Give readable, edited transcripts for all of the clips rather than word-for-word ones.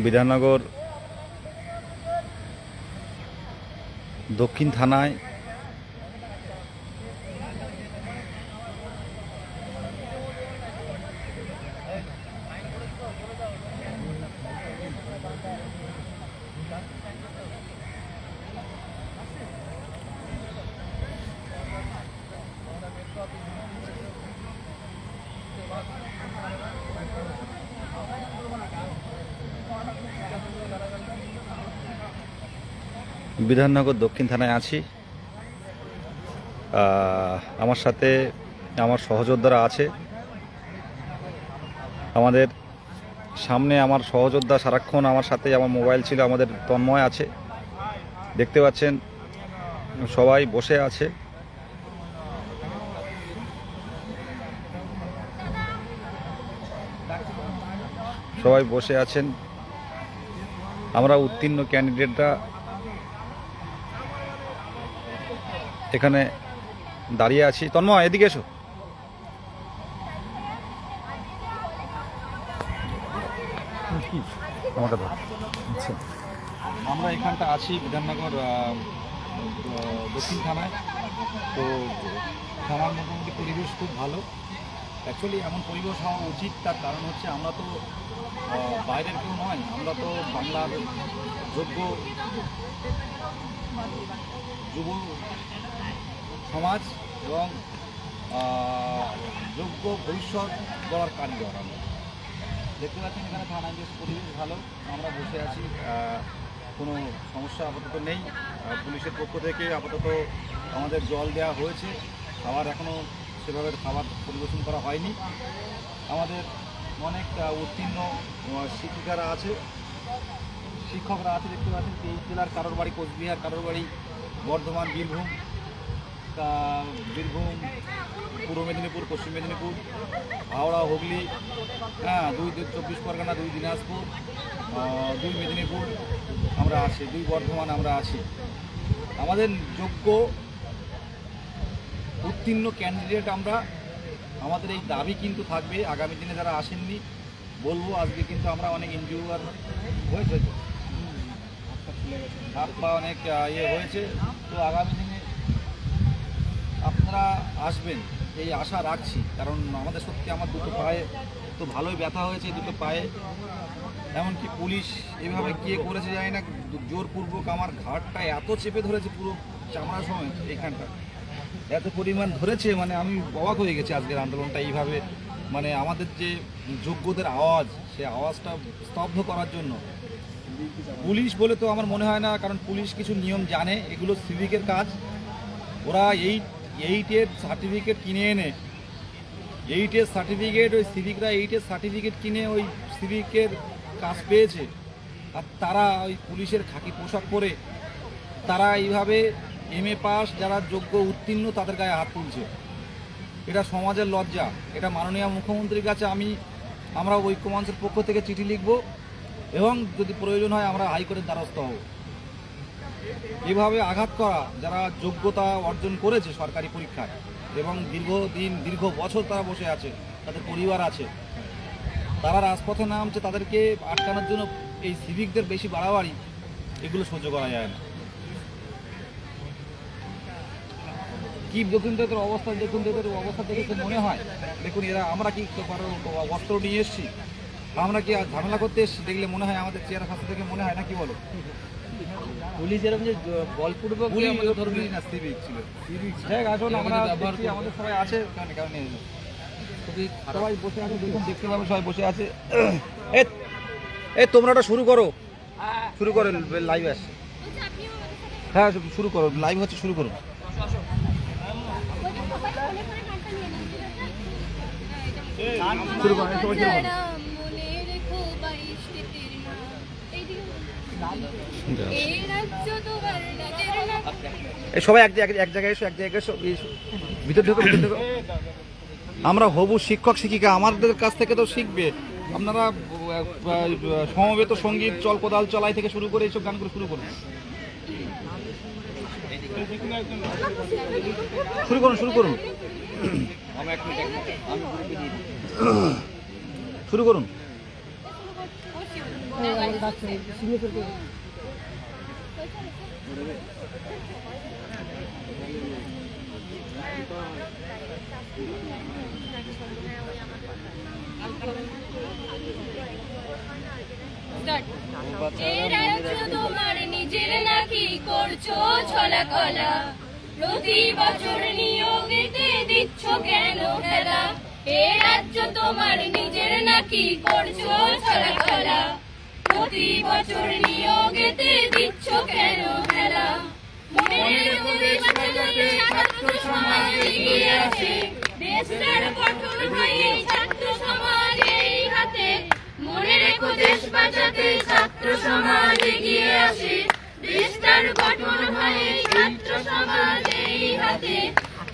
বিধাননগর দক্ষিণ থানায় বিধাননগর দক্ষিণ থানায় আছি। আমার সাথে আমার সহযোদ্ধারা আছে। আমাদের সামনে আমার সহযোদ্ধা সারাক্ষণ আমার সাথে, আমার মোবাইল ছিল, আমাদের তন্ময় আছে, দেখতে পাচ্ছেন সবাই বসে আছে। সবাই বসে আছেন। আমরা উত্তীর্ণ ক্যান্ডিডেটরা এখানে দাঁড়িয়ে আছি। তন্ময়, এদিকে এসো। আমরা এখানটা আছি বিধাননগর দক্ষিণ থানায়। তো থানার মোটামুটি পরিবেশ খুব ভালো। অ্যাকচুয়ালি এমন পরিবেশ হওয়া উচিত। তার কারণ হচ্ছে আমরা তো বাইরের কেউ নয়, আমরা তো বাংলার যোগ্য যুব সমাজ এবং যোগ্য ভবিষ্যৎ গড়ার কারিগর। আমরা দেখতে পাচ্ছেন এখানে থানায় বেশ পরিবেশ ভালো, আমরা বসে আছি। কোনো সমস্যা আপাতত নেই। পুলিশের পক্ষ থেকে আপাতত আমাদের জল দেওয়া হয়েছে, খাবার এখনও সেভাবে খাবার পরিবেশন করা হয়নি। আমাদের অনেক উত্তীর্ণ শিক্ষিকারা আছে, শিক্ষকরা আছে। দেখতে পাচ্ছেন এই জেলার কারোর বাড়ি কোচবিহার, কারোর বাড়ি বর্ধমান, বীরভূম, পূর্ব মেদিনীপুর, পশ্চিম মেদিনীপুর, হাওড়া, হুগলি, 2 24 পরগনা, 2 দিনাজপুর, 2 মেদিনীপুর আমরা আছি, 2 বর্ধমান আমরা আছি। আমাদের যোগ্য উত্তীর্ণ ক্যান্ডিডেট আমরা। আমাদের এই দাবি কিন্তু থাকবে আগামী দিনে যারা আসেননি বলবো, আজকে কিন্তু আমরা অনেক ইনজিউর হয়েছে, হাত পা অনেক হয়েছে। তো আগামী দিনে আপনারা আসবেন এই আশা রাখছি। কারণ আমাদের সত্যি আমার দুটো পায়ে তো ভালোই ব্যথা হয়েছে, দুটো পায়ে। এমনকি পুলিশ এভাবে কে করেছে জানি না, জোরপূর্বক আমার ঘাটটা এত চেপে ধরেছে, পুরো চামড়া সময় এইখানটা এত পরিমাণ ধরেছে, মানে আমি অবাক হয়ে গেছি আজকের আন্দোলনটা এইভাবে। মানে আমাদের যে যোগ্যদের আওয়াজ, সেই আওয়াজটা স্তব্ধ করার জন্য পুলিশ বলে তো আমার মনে হয় না। কারণ পুলিশ কিছু নিয়ম জানে, এগুলো সিভিকের কাজ। ওরা 8-এর সার্টিফিকেট কিনে এনে, 8-এর সার্টিফিকেট, ওই সিভিকরা 8-এর সার্টিফিকেট কিনে ওই সিভিকের কাজ পেয়েছে। আর তারা ওই পুলিশের খাকি পোশাক পরে তারা এইভাবে MA পাস যারা যোগ্য উত্তীর্ণ তাদের গায়ে হাত তুলছে। এটা সমাজের লজ্জা। এটা মাননীয় মুখ্যমন্ত্রীর কাছে আমরা ঐক্যমঞ্চের পক্ষ থেকে চিঠি লিখব এবং যদি প্রয়োজন হয় আমরা হাইকোর্টের দ্বারস্থ হব। এভাবে আঘাত করা যারা যোগ্যতা অর্জন করেছে সরকারি পরীক্ষায় এবং দীর্ঘ বছর তারা বসে আছে, তাদের পরিবার আছে, তারা রাজপথে নামছে, তাদেরকে আটকানোর জন্য এই সিভিকদের বেশি বাড়াবাড়ি, এগুলো সহ্য করা যায় না। কি দেখুন তো এদের অবস্থা, দেখুন তো এদের অবস্থা দেখে তো মনে হয়, দেখুন এরা আমরা কি অস্ত্র নিয়ে এসছি, আমরা কি ঝামেলা করতে এসছি, দেখলে মনে হয় আমাদের চেহারা ফাঁসা থেকে মনে হয় না। কি বলো? পুলিশ এরকম যে বলপূর্বক ধর্মী না, সিভিক ছিল। হ্যাঁ, আসুন আমরা আমাদের সবাই আছে, কারণে সবাই বসে আছে, দেখুন দেখতে পাবে সবাই বসে আছে। তোমরা ওটা শুরু করো, লাইভ আসছে। হ্যাঁ শুরু করো, লাইভ হচ্ছে, শুরু করো। সবাই এক জায়গায় এসো, ভিতর ঢোকো। আমরা হবু শিক্ষক শিক্ষিকা, আমাদের কাছ থেকে তো শিখবে। আপনারা সমবেত সঙ্গীত, চল কোদাল চলাই থেকে শুরু করে এইসব গানগুলো শুরু করুন। শুরু করুন। শুরু করুন। তোমার নিজের নাকি করছো ছলা কলা, প্রতি বছর নিয়োগেতে দিচ্ছ কেন খেলা? এ রাজ্য তোমার নিজের নাকি করছো ছলা কলা, প্রতি বছর নিয়োগেতে দিচ্ছ কেন খেলা? ছাত্র সমাজ এগিয়ে আছে, দেশটার গঠন হয় ছাত্র সমাজের হাতে। মনে রেখো দেশ বাঁচাতে ছাত্র সমাজ এগিয়ে আসে, দেশটার গঠন হয় ছাত্র সমাজের হাতে।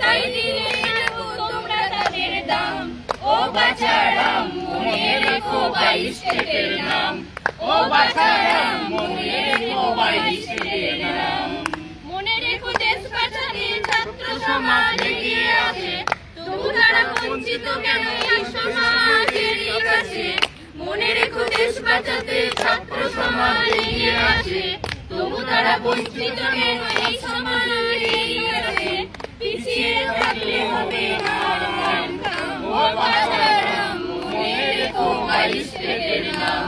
তাই দিলে রাখো তোমরা তাদের দাম, ও বাছারাম মনে রেখো 22 স্টেটের নাম, ও বাছারাম মনে রেখো 22 স্টেটের নাম। মনে রেখো দেশ বাঁচাতে ছাত্র সমাজ এগিয়ে আসে, তবু তারা বঞ্চিত কেন এই সমাজের কাছে? মনে রেখো দেশ বাঁচাতে ছাত্র সমাজ এগিয়ে আসে, তবু তারা বঞ্চিত কেন এই সমাজের কাছে? পিছিয়ে থাকলে হবে না, ও বাছারাম মনে রেখো 22 স্টেটের নাম,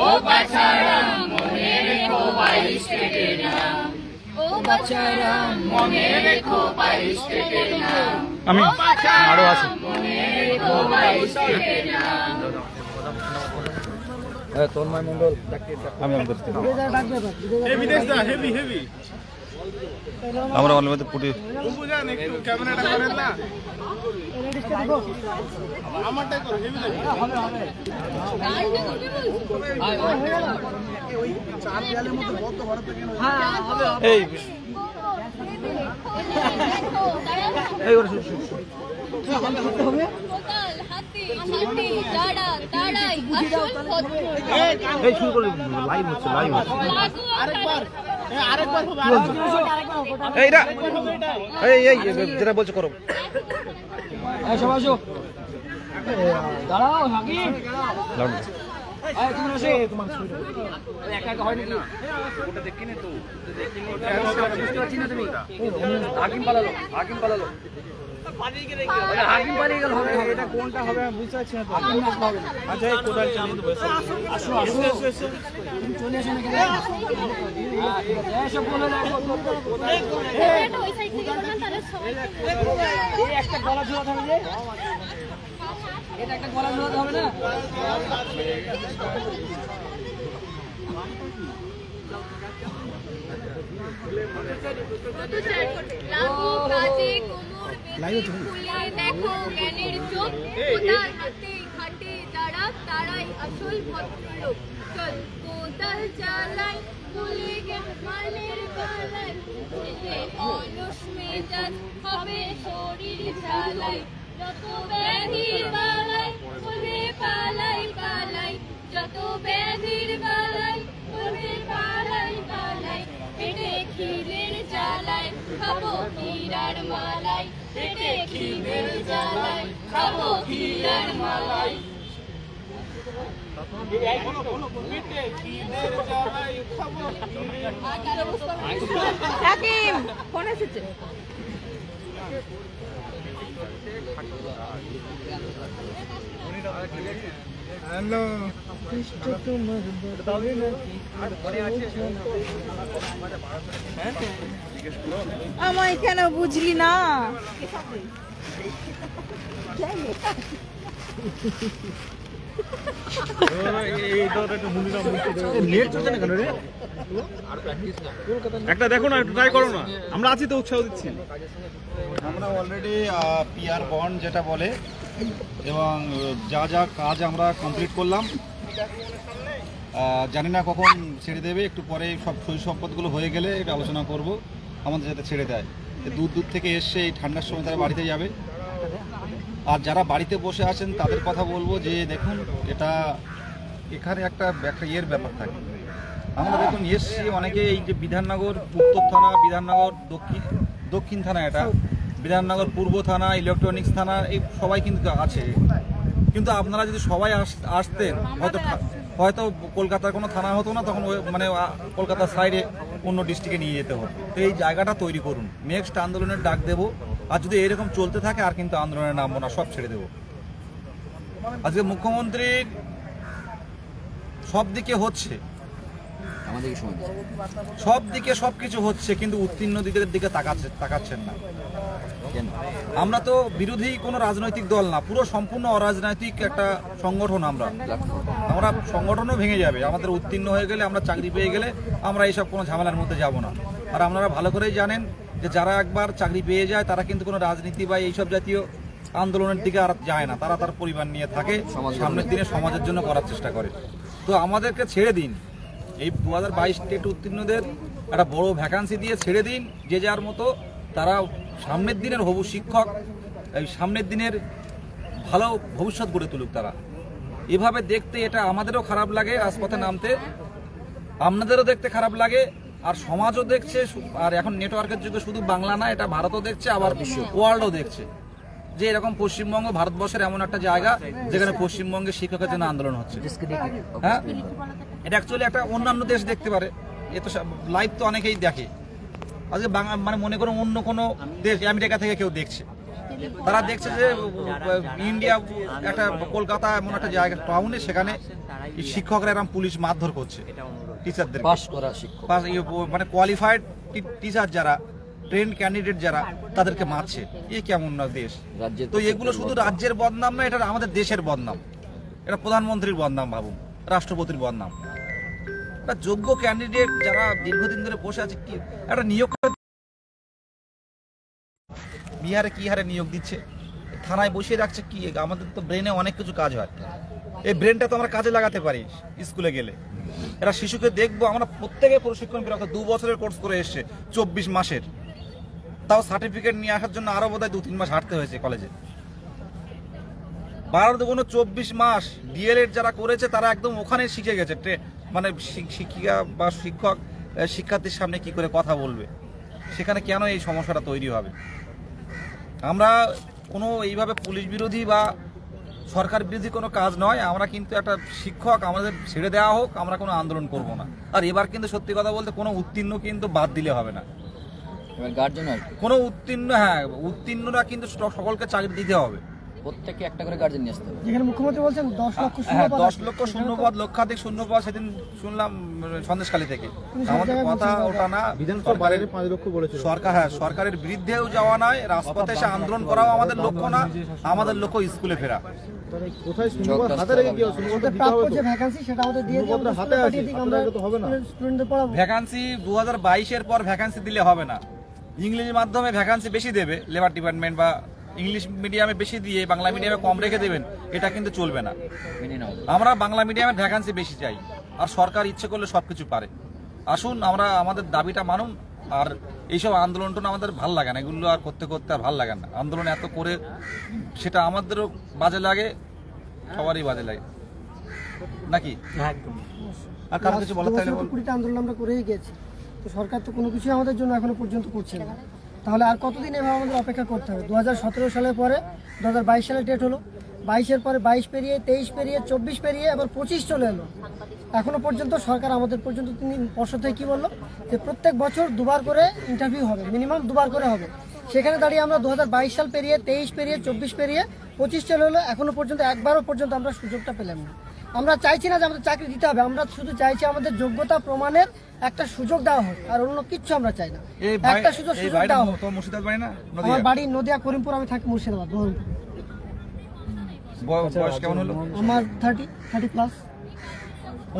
ও বাছারাম মনে রেখো 22 স্টেটের নাম, ও বাছারাম মনে রেখো 22 স্টেটের নাম। আমি আরো আছি মনে রেখো 22 স্টেটের নাম। তন্ময় মন্ডল আমি আমরা অলমধ্যে পুটি ক্যামেরাটা করেন না আমারটাই করো হেভি লাগে ওই চার দেয়ালের মধ্যে বদ্ধ ভারত থেকে এই এই করে এই শুরু করে লাইভ হচ্ছে আরেকবার এইটা এই এই যেটা বলছো করো সবাই আসো দাঁড়াও হাকিম একা একা হয় নাকি ওটা দেখি না তো বুঝতে পারছি না তুমি হাকিম পালালো হাকিম পালিয়ে গেল হবে এটা কোনটা হবে আমি বুঝতে পারছি না তো হাকিম না হবে আচ্ছা এই কোদাল চালিয়ে দেবো আসো আসো এসো তুমি চলে আসো না কেন এসব বলে দাও ওই সাইড থেকে না তাহলে সবাই এই একটা গলা ঝোলা থাকবে যে এটা একটা গলা ঝোলা হবে না দেখো জ্ঞানের চোখ কোদাল হাতে ঘাটে যারা তারাই আসল ভদ্রলোক। চল কোদাল চালাই বলে মানের গলায়, অলস মেজাজ হবে শরীর জ্বালাই। যত ব্যাধির বালাই বলে পালাই পালাই, যত ব্যাধির বালাই বলে পালাই পালাই। পেটে খিদের জ্বালায় খাবো ক্ষীরার মালাই, পেটে খিদের জ্বালায় খাবো ক্ষীরার মালাই। হাকিম ফোন এসেছে হ্যালো আমায় কেন বুঝলি না একটা দেখো না একটু ট্রাই করো না আমরা আছি তো উৎসাহ দিচ্ছি আমরা অলরেডি পিআর বন্ড যেটা বলে এবং যা যা কাজ আমরা কমপ্লিট করলাম, জানি না কখন ছেড়ে দেবে, একটু পরে সব সই সম্পদগুলো হয়ে গেলে এটা আলোচনা করব আমাদের যাতে ছেড়ে দেয়। দূর দূর থেকে এসে এই ঠান্ডার সময় তারা বাড়িতে যাবে। আর যারা বাড়িতে বসে আছেন তাদের কথা বলবো যে দেখুন এটা এখানে একটা ইয়ের ব্যাপার থাকে। আমরা দেখুন এসছি অনেকে এই যে বিধাননগর উত্তর থানা, বিধাননগর দক্ষিণ থানা, এটা বিধাননগর পূর্ব থানা, ইলেকট্রনিক্স থানা, এই সবাই কিন্তু আছে। কিন্তু আপনারা যদি সবাই আসতেন হয়তো হয়তো কলকাতার কোনো থানা হতো না, তখন মানে কলকাতার সাইডে অন্য ডিস্ট্রিক্টে নিয়ে যেতে হতো। তো এই জায়গাটা তৈরি করুন, নেক্সট আন্দোলনের ডাক দেবো। আর যদি এরকম চলতে থাকে আর কিন্তু আন্দোলনে নামবো না, সব ছেড়ে দেবো। আজকে মুখ্যমন্ত্রীর সব দিকে হচ্ছে, সব দিকে সব কিছু হচ্ছে, কিন্তু উত্তীর্ণ দিকের দিকে তাকাচ্ছেন না। আমরা তো বিরোধী কোনো রাজনৈতিক দল না, পুরো সম্পূর্ণ অরাজনৈতিক একটা সংগঠন। আমরা সংগঠনও ভেঙে যাবে আমাদের উত্তীর্ণ হয়ে গেলে, আমরা চাকরি পেয়ে গেলে আমরা এইসব কোনো ঝামেলার মধ্যে যাব না। আর আপনারা ভালো করেই জানেন যে যারা একবার চাকরি পেয়ে যায় তারা কিন্তু কোনো রাজনীতি বা এইসব জাতীয় আন্দোলনের দিকে আর যায় না, তারা তার পরিবার নিয়ে থাকে, সামনের দিনে সমাজের জন্য করার চেষ্টা করে। তো আমাদেরকে ছেড়ে দিন, এই 2022 টেট উত্তীর্ণদের একটা বড় ভ্যাকান্সি দিয়ে ছেড়ে দিন, যে যার মতো তারা সামনের দিনের হবু শিক্ষক, এই সামনের দিনের ভালো ভবিষ্যৎ গড়ে তুলুক তারা। এভাবে দেখতে এটা আমাদেরও খারাপ লাগে, রাজপথে নামতে আপনাদেরও দেখতে খারাপ লাগে, আর সমাজও দেখছে। আর এখন নেটওয়ার্কের যুগে শুধু বাংলা না, এটা ভারতও দেখছে, আবার ওয়ার্ল্ডও দেখছে যে এরকম পশ্চিমবঙ্গ ভারতবর্ষের এমন একটা জায়গা যেখানে পশ্চিমবঙ্গের শিক্ষকের জন্য আন্দোলন হচ্ছে। হ্যাঁ, এটা অ্যাকচুয়ালি একটা অন্যান্য দেশ দেখতে পারে, এ তো লাইভ তো অনেকেই দেখে। আজকে মানে মনে করুন অন্য কোনো দেশ, আমেরিকা থেকে কেউ দেখছে, তারা দেখছে যে ইন্ডিয়া একটা কলকাতা এমন একটা জায়গা টাউনে, সেখানে শিক্ষকরা এরকম পুলিশ মারধর করছে টিচারদের, পাস করা শিক্ষক, মানে কোয়ালিফাইড টিচার যারা, ট্রেন্ড ক্যান্ডিডেট যারা, তাদেরকে মারছে। এ কেমন না দেশ? তো এগুলো শুধু রাজ্যের বদনাম না, এটা আমাদের দেশের বদনাম, এটা প্রধানমন্ত্রীর বদনাম, ভাবুন রাষ্ট্রপতির বদনাম। একটা যোগ্য ক্যান্ডিডেট যারা দীর্ঘদিন ধরে বসে আছে, কি একটা নিয়োগ, বিহারে কি হারে নিয়োগ দিচ্ছে, থানায় বসিয়ে রাখছে। কি আমাদের তো ব্রেনে অনেক কিছু কাজ হয়, এই ব্রেনটা তো আমরা কাজে লাগাতে পারি স্কুলে গেলে। এরা শিশুকে দেখবো, আমরা প্রত্যেকে প্রশিক্ষণ করে 2 বছরের কোর্স করে এসছে, 24 মাসের, তাও সার্টিফিকেট নিয়ে আসার জন্য আরো বোধহয় 2-3 মাস হাঁটতে হয়েছে কলেজে। 12-24 মাস ডিএলএড যারা করেছে তারা একদম ওখানে শিখে গেছে, মানে শিক্ষিকা বা শিক্ষক শিক্ষার্থীর সামনে কি করে কথা বলবে, সেখানে কেন এই সমস্যাটা তৈরি হবে। আমরা কোনো এইভাবে পুলিশ বিরোধী বা সরকার বিরোধী কোনো কাজ নয়, আমরা কিন্তু একটা শিক্ষক আমাদের ছেড়ে দেওয়া হোক, আমরা কোনো আন্দোলন করব না। আর এবার কিন্তু সত্যি কথা বলতে কোনো উত্তীর্ণ কিন্তু বাদ দিলে হবে না, কোনো উত্তীর্ণ, হ্যাঁ উত্তীর্ণরা কিন্তু সকলকে চাকরি দিতে হবে, প্রত্যেককে একটা করে গার্জেন নিয়ে আসতে হবে। যেখানে মুখ্যমন্ত্রী বলছেন 10 লক্ষ শূন্যপদ, লক্ষাধিক শূন্যপদ, সেদিন শুনলাম সন্দেশখালী থেকে। আমাদের কথা ওটা না, বিধানসভার 5 লক্ষ বলেছে সরকার। হ্যাঁ, সরকারের বিরুদ্ধেও যাওয়া নয়, রাজপথে এসে আন্দোলন করাও আমাদের লক্ষ্য না, আমাদের লক্ষ্য স্কুলে ফেরা। কোথায় শূন্যপদ হাতে রেখে কি যে ভ্যাকান্সি সেটা আমাদের দিয়ে দিই, আমরা হাতে পাঠিয়ে দিই, আমরা হবে না স্টুডেন্টদের পড়াবো। ভ্যাকান্সি 2022 এর পর ভ্যাকান্সি দিলে হবে না, ইংলিশ মাধ্যমে ভ্যাকান্সি বেশি দেবে লেবার ডিপার্টমেন্ট, বা ইংলিশ মিডিয়ামে বেশি দিয়ে বাংলা মিডিয়ামে কম রেখে দেবেন, এটা কিন্তু চলবে না। আমরা বাংলা মিডিয়ামের ভ্যাকান্সি বেশি চাই, আর সরকার ইচ্ছে করলে সবকিছু পারে। আসুন আমরা আমাদের দাবিটা মানুন, আর এইসব আন্দোলনটা আমাদের ভাল লাগে না, এগুলো আর করতে করতে আর ভাল লাগে না। আন্দোলন এত করে সেটা আমাদেরও বাজে লাগে, সবারই বাজে লাগে নাকি? আর কারো কিছু বলার থাকলে বলুন। 20টা আন্দোলন আমরা করেই গেছি, তো সরকার তো কোনো কিছু আমাদের জন্য এখনো পর্যন্ত করছে না। তাহলে আর কতদিন এভাবে আমাদের অপেক্ষা করতে হবে? 2017 সালের পরে 2022 সালে ডেট হলো, 22-এর পরে 22 পেরিয়ে 23 পেরিয়ে 24 পেরিয়ে এবার 25 চলে এলো। এখনো পর্যন্ত সরকার আমাদের পর্যন্ত তিনি পর্ষদ থেকে কী বললো যে প্রত্যেক বছর 2বার করে ইন্টারভিউ হবে, মিনিমাম 2বার করে হবে। সেখানে দাঁড়িয়ে আমরা 2022 সাল পেরিয়ে 23 পেরিয়ে 24 পেরিয়ে 25 চলে হলো, এখনো পর্যন্ত একবারও পর্যন্ত আমরা সুযোগটা পেলাম না। আমরা চাইছি না যে আমাদের চাকরি দিতে হবে, আমরা শুধু চাইছি আমাদের যোগ্যতা প্রমাণের একটা সুযোগ দেওয়া হোক, আর অন্য কিচ্ছু আমরা চাই না। একটা সুযোগ দেওয়া হোক। আমার বাড়ি নদিয়া করিমপুর, আমি থাকি মুর্শিদাবাদ। বয়স কেমন হলো? আমার 30 প্লাস।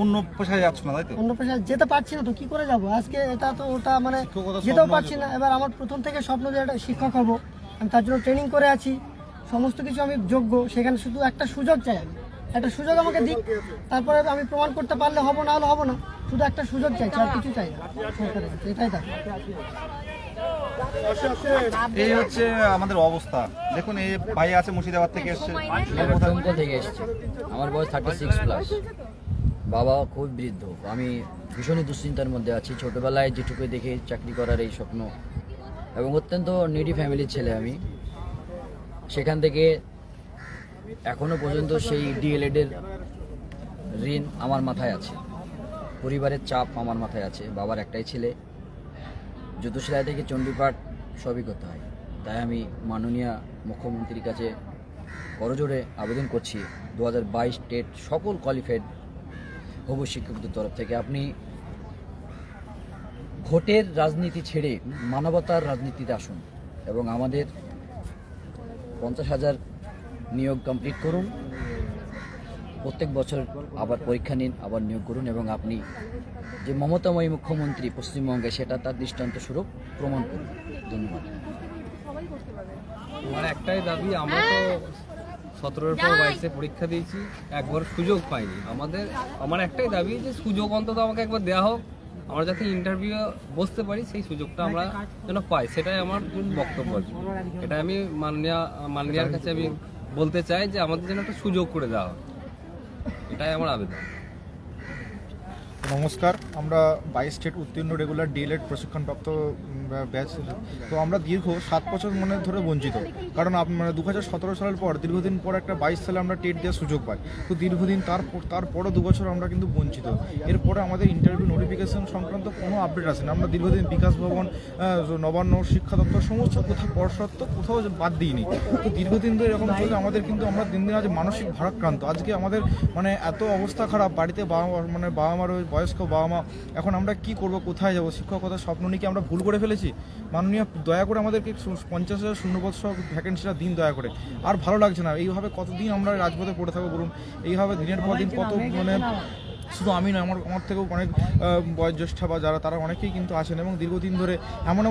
অন্য পেশায় যাচ্ছ না তাই তো? অন্য পেশায় যেতে পারছি না, তো কি করে যাবো? আজকে এটা তো ওটা, মানে যেতেও পারছি না। এবার আমার প্রথম থেকে স্বপ্ন যে একটা শিক্ষক হব, আমি তার জন্য ট্রেনিং করে আছি, সমস্ত কিছু আমি যোগ্য। সেখানে শুধু একটা সুযোগ চাই, আমি একটা সুযোগ আমাকে দিক, তারপরে আমি প্রমাণ করতে পারলে হবো, না হলে হবো না। শুধু একটা সুযোগ চাইছি, আর কিছু চাই না সরকারের কাছে, এটাই থাকে। এই হচ্ছে আমাদের অবস্থা। দেখুন এই ভাই আছে মুর্শিদাবাদ থেকে এসছে, থেকে এসছে। আমার বয়স 36 প্লাস, বাবা খুব বৃদ্ধ, আমি ভীষণই দুশ্চিন্তার মধ্যে আছি। ছোটবেলায় যেটুকু দেখে চাকরি করার এই স্বপ্ন, এবং অত্যন্ত নিডি ফ্যামিলির ছেলে আমি, সেখান থেকে এখনো পর্যন্ত সেই ডিএলএড এর ঋণ আমার মাথায় আছে, পরিবারের চাপ আমার মাথায় আছে। বাবার একটাই ছেলে, যুদ্ধশিলায় থেকে চণ্ডীপাঠ সবই করতে হয়। তাই আমি মাননীয় মুখ্যমন্ত্রীর কাছে করজোড়ে আবেদন করছি 2022 টেট সকল কোয়ালিফাইড হবু শিক্ষকদের তরফ থেকে আপনি ভোটের রাজনীতি ছেড়ে মানবতার রাজনীতিতে আসুন এবং আমাদের 50,000 নিয়োগ কমপ্লিট করুন। প্রত্যেক বছর আবার পরীক্ষা নিন, আবার নিয়োগ করুন এবং আপনি যে মমতাময়ী মুখ্যমন্ত্রী পশ্চিমবঙ্গে সেটা তার দৃষ্টান্ত স্বরূপ প্রমাণ করুন। ধন্যবাদ। আমার একটাই দাবি, আমরা তো 17-এর পর 22-এ পরীক্ষা দিয়েছি, একবার সুযোগ পাইনি। আমার একটাই দাবি যে সুযোগ অন্তত আমাকে একবার দেওয়া হোক, আমরা যাতে ইন্টারভিউ বসতে পারি সেই সুযোগটা আমরা যেন পাই, সেটাই আমার বক্তব্য। এটা আমি মাননীয়ার কাছে আমি বলতে চাই যে আমাদের যেন একটা সুযোগ করে দেওয়া হয়, এটাই আমার আবেদন। নমস্কার, আমরা 22 স্টেট উত্তীর্ণ রেগুলার ডিএলএড প্রশিক্ষণপ্রাপ্ত ব্যাচ। তো আমরা দীর্ঘ 7 বছর মনে ধরে বঞ্চিত, কারণ 2017 সালের পর দীর্ঘদিন পর একটা 22 সালে আমরা টেট দেওয়ার সুযোগ পাই। তো দীর্ঘদিন তারপরও 2 বছর আমরা কিন্তু বঞ্চিত। এরপরে আমাদের ইন্টারভিউ নোটিফিকেশন সংক্রান্ত কোনো আপডেট আসে না। আমরা দীর্ঘদিন বিকাশ ভবন, নবান্ন, শিক্ষা দপ্তর সমস্ত কোথাও পর্ষদ কোথাও বাদ দিইনি। তো দীর্ঘদিন ধরে এরকম চলছে আমাদের, কিন্তু আমরা দিন দিন আজ মানসিক ভারাক্রান্ত। আজকে আমাদের এত অবস্থা খারাপ, বাড়িতে বাবা মার বয়স্ক বাবা মা, এখন আমরা কি করব, কোথায় যাব? শিক্ষকতার স্বপ্ন নিয়ে কি আমরা ভুল করে ফেলেছি? মাননীয় দয়া করে আমাদেরকে 50,000 শূন্যপদ সহ ভ্যাকেন্সিটা দিন, দয়া করে। আর ভালো লাগছে না এইভাবে কতদিন আমরা রাজপথে পড়ে থাকবো বলুন? এইভাবে দিনের পর দিন কত শুধু আমি নয়, আমার থেকেও অনেক বয়োজ্যেষ্ঠ বা যারা তারা অনেকেই কিন্তু আছেন এবং দীর্ঘদিন ধরে এমন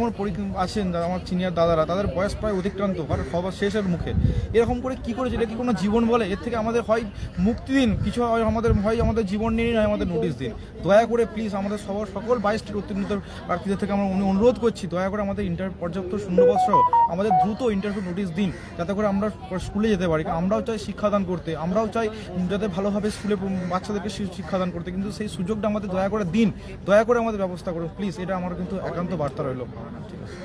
আছেন যারা আমার সিনিয়র দাদারা, তাদের বয়স প্রায় অতিক্রান্ত, সবার শেষের মুখে। এরকম করে কি করেছে? এটা কি কোনো জীবন বলে? এর থেকে আমাদের হয় মুক্তি দিন, কিছু আমাদের জীবন নিয়ে নয় আমাদের নোটিশ দিন। দয়া করে প্লিজ আমাদের সকল 22 স্টেট উত্তীর্ণ প্রার্থীদের থেকে আমরা অনুরোধ করছি, দয়া করে আমাদের পর্যাপ্ত শূন্যপদ সহ আমাদের দ্রুত ইন্টারভিউ নোটিশ দিন, যাতে করে আমরা স্কুলে যেতে পারি। আমরাও চাই শিক্ষাদান করতে, আমরাও চাই যাতে ভালোভাবে স্কুলে বাচ্চাদেরকে শিক্ষাদান করতে, কিন্তু সেই সুযোগটা আমাদের দয়া করে দিন, দয়া করে আমাদের ব্যবস্থা করুন প্লিজ। এটা আমার কিন্তু একান্ত বার্তা রইল। ঠিক আছে,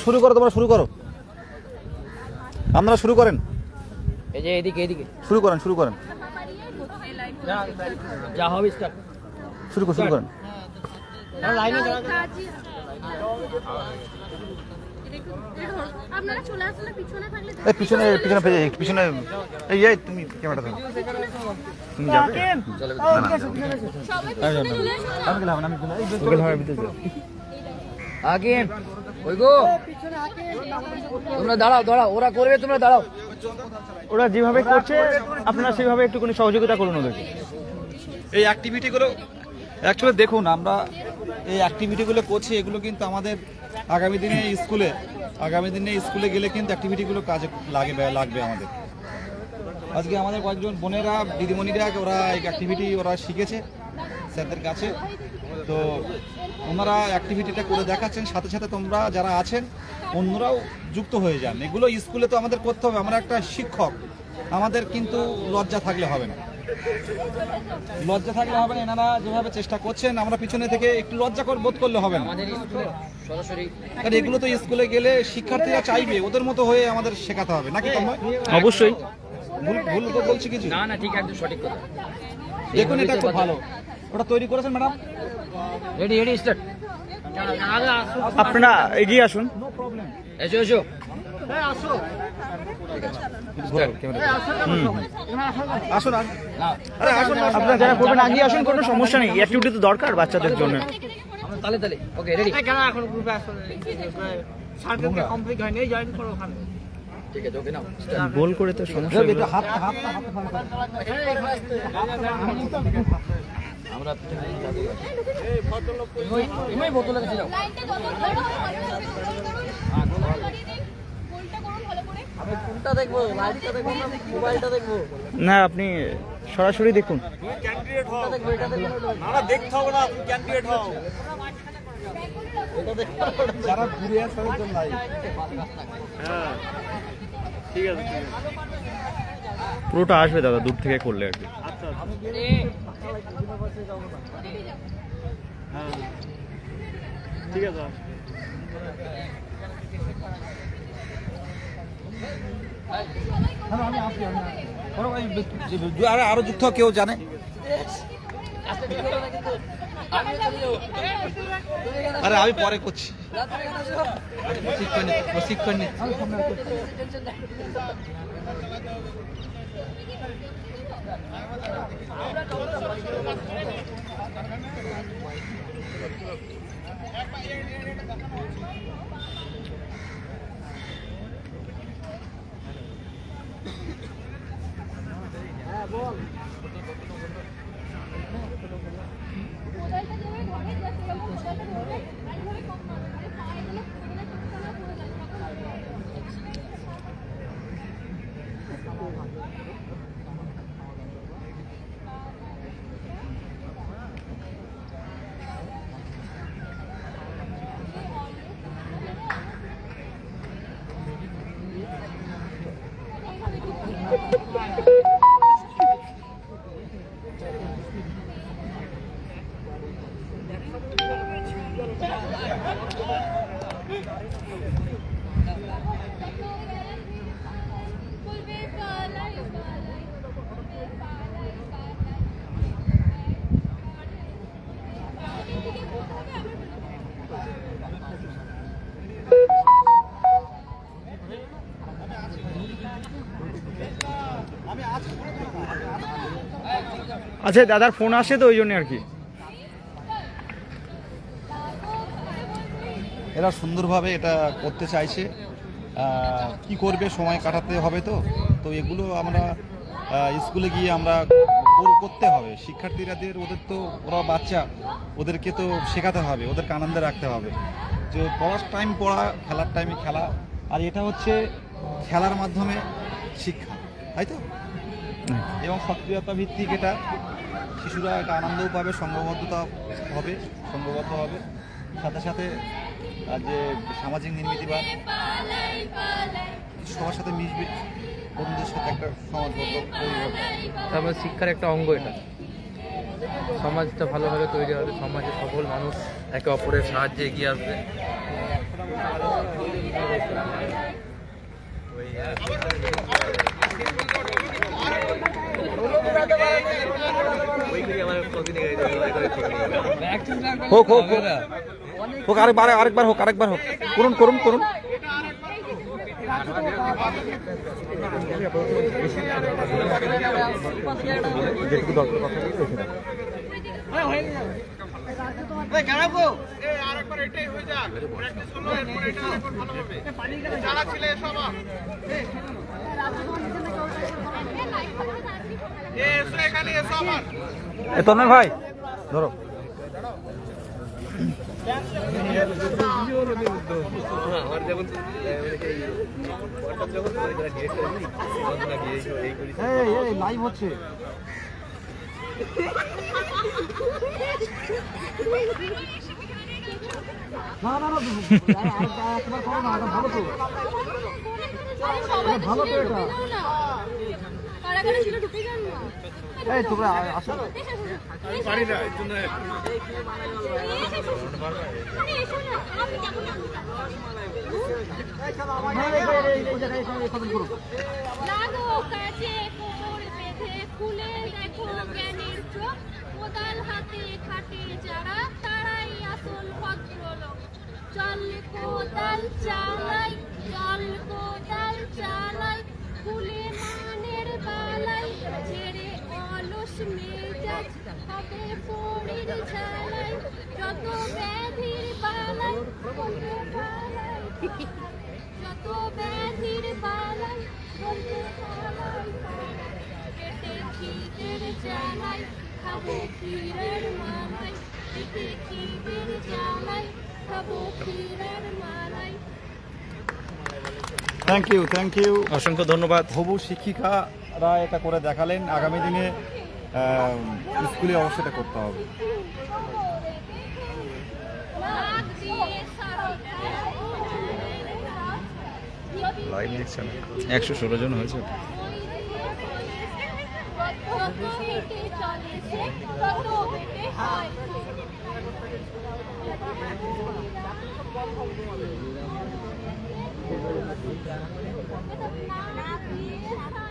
শুরু করো, তোমরা শুরু করো, আপনারা শুরু করেন। এই যে এদিকে শুরু করেন যা হবে স্টার্ট শুরু করেন। আপনারা চলে আসলে পিছনে থাকলে পিছনে এই তুমি ক্যামেরা ধরো, তুমি যাবে? আগে ওই গো, তোমরা দাঁড়াও, ওরা করবে, তোমরা দাঁড়াও। ওরা যেভাবে করছে আপনারা সেভাবে একটুখানি সহযোগিতা করুন ওদেরকে। এই অ্যাক্টিভিটিগুলো অ্যাকচুয়ালি দেখুন, আমরা এই অ্যাক্টিভিটিগুলো করছি, এগুলো কিন্তু আমাদের আগামী দিনে স্কুলে গেলে কিন্তু অ্যাক্টিভিটিগুলো কাজে লাগবে আমাদের। আজকে আমাদের কয়েকজন বোনেরা, দিদিমণিরা, ওরা এই অ্যাক্টিভিটি ওরা শিখেছে স্যারদের কাছে। তো ওনারা অ্যাক্টিভিটিটা করে দেখাচ্ছেন, সাথে সাথে তোমরা যারা আছেন অন্যরাও যুক্ত হয়ে যান। এগুলো স্কুলে তো আমাদের করতে হবে, আমরা একটা শিক্ষক, আমাদের কিন্তু লজ্জা থাকলে হবে না। এনারা যেভাবে চেষ্টা করছেন, আমরা পিছনে থেকে একটু লজ্জা বোধ করলে হবে না। কারণ এগুলো তো স্কুলে গেলে শিক্ষার্থীরা চাইবে ওদের মতো হয়ে আমাদের শেখাতে হবে, নাকি? অবশ্যই। ভুল বলছি কিছু? না, ঠিক, একদম সঠিক কথা। দেখুন, এটা খুব ভালো, ওটা তৈরি করেছেন ম্যাডাম। Ready start. আপনারা এগিয়ে আসুন। এসো। আসুন। আপনারা যারা করবেন আগে আসুন, কোনো সমস্যা নেই। অ্যাক্টিভিটি তো দরকার বাচ্চাদের জন্য। তালে ওকে, রেডি। ঠিক আছে, ওকে নাও। গোল করে তো সমস্যা নেই। আমরা এই বোতলে কাছে যাও। কোনটা দেখবো, লাইটটা দেখবো না মোবাইলটা দেখবো? না, আপনি সরাসরি দেখুন। দেখতে হবে না, ক্যান্ডিডেট হও। যারা ঘুরে আসে তাদের জন্য। হ্যাঁ, ঠিক আছে। পুরোটা আসবে দাদা, দূর থেকে করলে আর কি। আচ্ছা, হ্যাঁ, ঠিক আছে। আরো যুক্ত কেউ জানে? আরে আমি পরে করছি। প্রশিক্ষণ আচ্ছা দাদার ফোন আসে তো ওই জন্য আর কি। এরা সুন্দরভাবে এটা করতে চাইছে, কি করবে, সময় কাটাতে হবে। তো তো এগুলো আমরা স্কুলে গিয়ে আমরা করতে হবে। শিক্ষার্থীরাদের, ওদের তো ওরা বাচ্চা, ওদেরকে তো শেখাতে হবে, ওদেরকে আনন্দে রাখতে হবে। যে পড়ার টাইম পড়া, খেলার টাইমে খেলা, আর এটা হচ্ছে খেলার মাধ্যমে শিক্ষা, তাই তো? এবং সক্রিয়তা ভিত্তিক এটা, শিশুরা একটা আনন্দও পাবে, সংঘবদ্ধ হবে, সাথে সাথে যে সামাজিক নির্মিতিবাদ, সবার সাথে মিশবে, বন্ধুদের সাথে একটা সমাজবদ্ধ পরিবর্তন। তারপর শিক্ষার একটা অঙ্গ এটা। সমাজটা ভালোভাবে তৈরি হবে, সমাজে সকল মানুষ একে অপরের সাহায্যে এগিয়ে আসবে। হোক হোক হোক, আরেকবার হোক, করুন করুন করুন। যেটুকু দরকার কথা রেখে দাও। তন্ময় ভাই ধরো। লাইভ হচ্ছে। না না না, একবার করো না, এটা ভালো তো, ভালো তো এটা। এই তোমরা আসো। পারি না, এই জন্য খুলে দেখো জ্ঞানের চোখ, কোদাল হাতে খাটে যারা, তারাই আসল ভদ্রলোক। চল কোদাল চালাই, চল কোদাল চালাই, খুলে মানের বালাই, ছেড়ে অলস মেজাজ হবে পড়ির ঝালাই। যত ব্যাধির বালাই, যত ব্যাধির বালাই, পেটে খিদের জ্বালাই, খাবো ক্ষীরের মালাই, পেটে খিদের জ্বালাই, খাবো ক্ষীরের মালাই। থ্যাংক ইউ, অসংখ্য ধন্যবাদ। হবু শিক্ষিকারা এটা করে দেখালেন। আগামী দিনে স্কুলে অবশ্যই এটা করতে হবে। লাইভ দেখছেন, 116 জন হয়েছে। না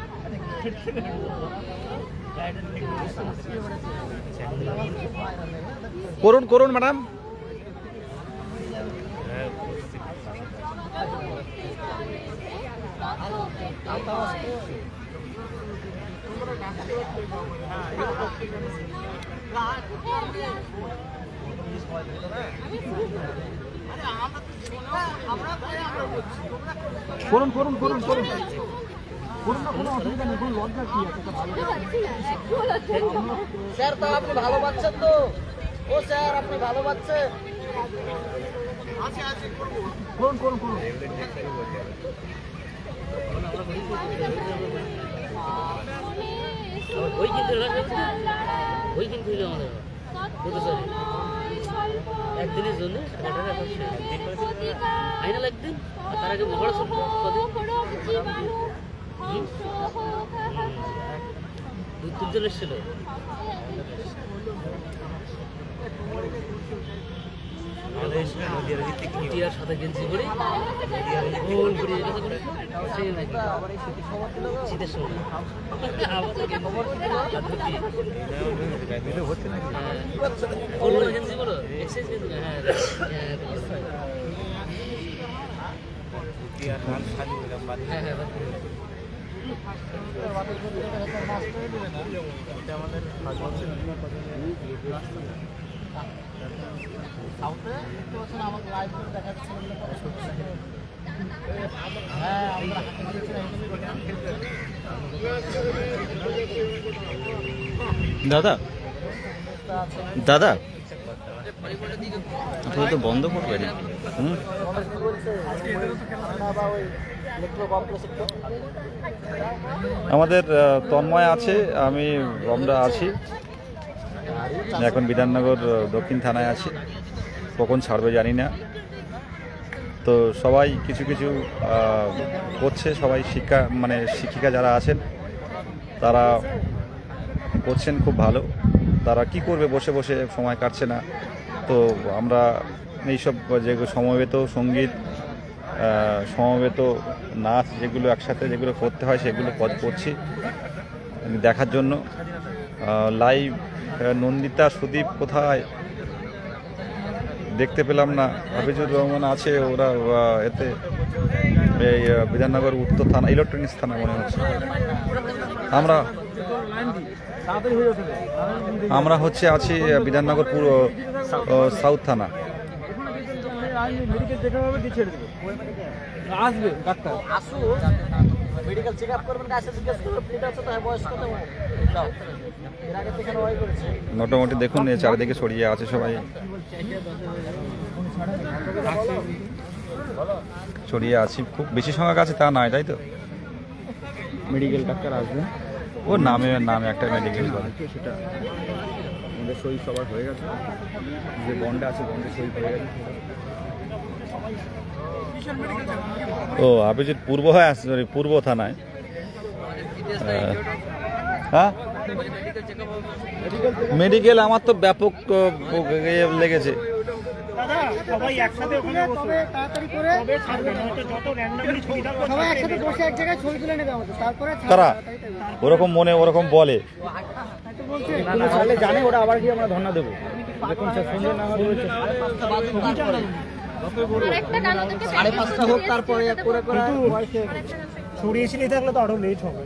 করুন করুন ম্যাডাম। করুন করুন করুন করুন স্যার তো আপনি ভালো পাচ্ছেন তো? ও স্যার আপনি ভালো পাচ্ছেন? করুন করুন করুন। একদিনের জন্য ফাইনাল একদিন তার আগে মহড়া শুনবো দুজন এসেছিল নদিয়ার সাথে গেঞ্জি করে গোল করে শীতের সময় গেঞ্জি বলো এক্সারসাইজ গেঞ্জি হ্যাঁ হ্যাঁ দাদা দাদা আপনি তো বন্ধ করবেন। আমাদের তন্ময় আছে, আমরা আছি এখন বিধাননগর দক্ষিণ থানায় আছি, কখন ছাড়বে জানি না। তো সবাই কিছু কিছু করছে, সবাই শিক্ষিকা যারা আছেন তারা করছেন খুব ভালো। তারা কি করবে, বসে বসে সময় কাটছে না। তো আমরা এইসব যে সমবেত সঙ্গীত, সমবেত নাচ যেগুলো একসাথে যেগুলো করতে হয় সেগুলো করছি দেখার জন্য। লাইভ নন্দিতা সুদীপ কোথায় দেখতে পেলাম না, হাফিজুর রহমান আছে, ওরা এতে এই বিধাননগর উত্তর থানা ইলেকট্রনিক্স থানা মনে হচ্ছে। আমরা আছি বিধাননগর পুরো সাউথ থানা। মোটামুটি দেখুন চারিদিকে ছড়িয়ে আছে, সবাই ছড়িয়ে আছি। খুব বেশি সংখ্যক আছে তা নয়, তাই তো? মেডিকেল ডাক্তার আসবে, ও নামে একটা মেডিকেল করে, সেটা আমাদের সই সবার হয়ে গেছে, যে বন্ডে আছে বন্ডে সই হয়ে গেছে। ও হাফিজুর পূর্ব হয়ে আসছে, সরি পূর্ব থানায়। হ্যাঁ মেডিকেল আমার তো ব্যাপক লেগেছে। তারা ওরকম মনে ওরকম বলে, জানে ওরা আবার কি আমরা ধর্ণা দেবো। দেখুন সাড়ে 5টা হোক, তারপরে ছড়িয়েছিলি থাকলে তো আরো লেট হবে।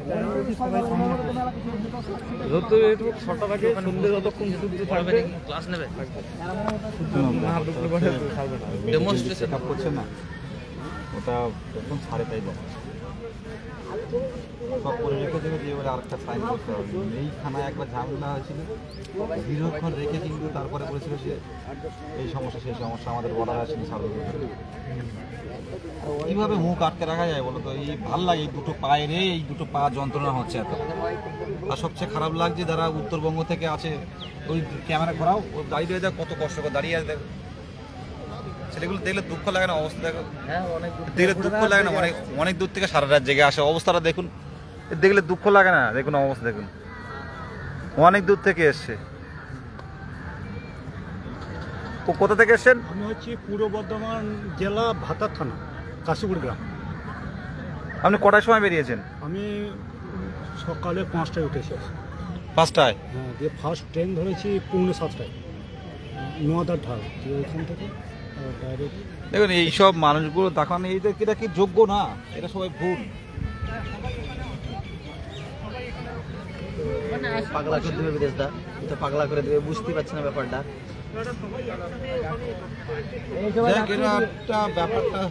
ক্লাস নেবে করছে না, ওটা যখন ছাড়ে তাই দেয় সব করে রেখে দেবে, দিয়ে বলে আরেকটা সাইন করতে হবে। এই থানায় একবার ঝামেলা হয়েছিল, দীর্ঘক্ষণ রেখে কিন্তু তারপরে বলেছিল যে এই সমস্যা সেই সমস্যা, আমাদের বর্ডার আসেনি সার্ভে করতে। কীভাবে মুখ আটকে রাখা যায় বলো তো? এই ভাল লাগে এই দুটো পায়ে রে, এই দুটো পা যন্ত্রণা হচ্ছে এত। আর সবচেয়ে খারাপ লাগছে যারা উত্তরবঙ্গ থেকে আছে, ওই ক্যামেরা ঘোরাও, ওই দাঁড়িয়ে দেয় কত কষ্ট করে দাঁড়িয়ে আছে, দেখো ছেলেগুলো দেখলে দুঃখ লাগে না? অবস্থা দেখো, দেখলে দুঃখ লাগে না? অনেক দূর থেকে সারা রাত জেগে আসে, অবস্থাটা দেখুন, দেখলে দুঃখ লাগে না? দেখুন অবস্থা দেখুন, অনেক দূর থেকে এসছে। কোথা থেকে এসছেন? আমি হচ্ছি পূর্ব বর্ধমান জেলা ভাতার থানা, কাশীপুর গ্রাম। আপনি কটার সময় বেরিয়েছেন? আমি সকালে 5টায় উঠেছে। 5টায়? হ্যাঁ, দিয়ে ফার্স্ট ট্রেন ধরেছি 7:45 নোয়াদার ঢাল দিয়ে ওইখান থেকে ডাইরেক্ট। দেখুন এইসব মানুষগুলো দেখানো এটা কি যোগ্য না, এটা সবাই ভুল। পাগলা করে দেবে বিদেশদা, তো পাগলা করে দেবে, বুঝতে পারছে না ব্যাপারটা। ব্যাপারটা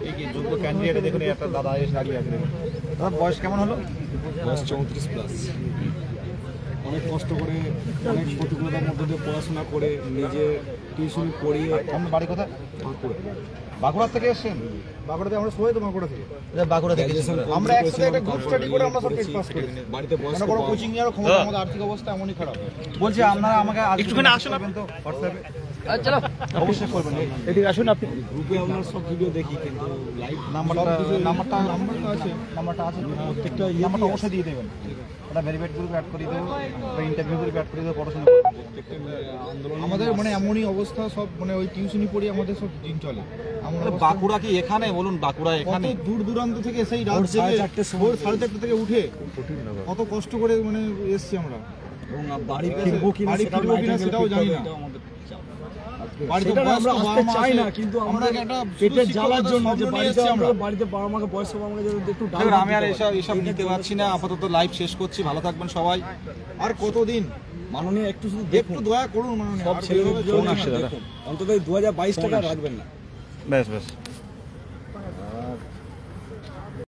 এই কি যোগ্য ক্যান্ডিডেট দেখুন, একটা দাদা এসে দাঁড়িয়ে আছে। দাদা বয়স কেমন হলো? বয়স 34+। অনেক কষ্ট করে, অনেক প্রতিকূলতার মধ্যে দিয়ে পড়াশোনা করে, নিজে টিউশন পড়িয়ে। আপনার বাড়ি কোথায়? বাঁকুড়া। বাঁকুড়া থেকে এসেছেন? বাঁকুড়াতে আমরা সবাই তো বাঁকুড়া থেকে। বাঁকুড়া থেকে আমরা একসাথে একটা গ্রুপ স্টাডি করে আমরা সব টেস্ট পাস করেছি। বাড়িতে বয়স্ক কোনো কোচিং নেওয়ার ক্ষমতা, আমাদের আর্থিক অবস্থা এমনই খারাপ। বলছি আপনারা আমাকে একটুখানি আসুন তো হোয়াটসঅ্যাপে, চলো অবশ্যই করবেন। এদিকে আসুন আপনি। গ্রুপে আমরা সব ভিডিও দেখি, কিন্তু লাইভ নাম্বারটা আছে। নাম্বারটা আছে, প্রত্যেকটা নাম্বারটা অবশ্যই দিয়ে দেবেন। ওটা ভেরিফাইড গ্রুপে অ্যাড করে দেবো, ইন্টারভিউ গ্রুপে অ্যাড করে দেবো, পড়াশোনা আমাদের মানে এমনই অবস্থা, সব মানে ওই টিউশনি পড়ি আমাদের সব দিন চলে। বাঁকুড়া কি এখানে বলুন? বাঁকুড়া এখানে দূর দূরান্ত থেকে সেই রাত থেকে 4:30 থেকে উঠে কত কষ্ট করে মানে এসছি আমরা। এবং বাড়িতে ফিরবো কিনা সেটাও জানি না। বাড়িতে আমরা আসতে চাই না, কিন্তু আমরা একটা পেটের জ্বালার জন্য যে বাড়িতে আমরা বাড়িতে বাবা মাকে বয়স্ক বাবা মাকে যদি একটু দেখুন, আমি আর এসব নিতে পারছি না। আপাতত লাইভ শেষ করছি, ভালো থাকবেন সবাই। আর কতদিন মাননীয় একটু শুধু একটু দয়া করুন মাননীয়। সব ছেলেদের অন্তত 2022 টাকা রাখবেন না। বেশ বেশ।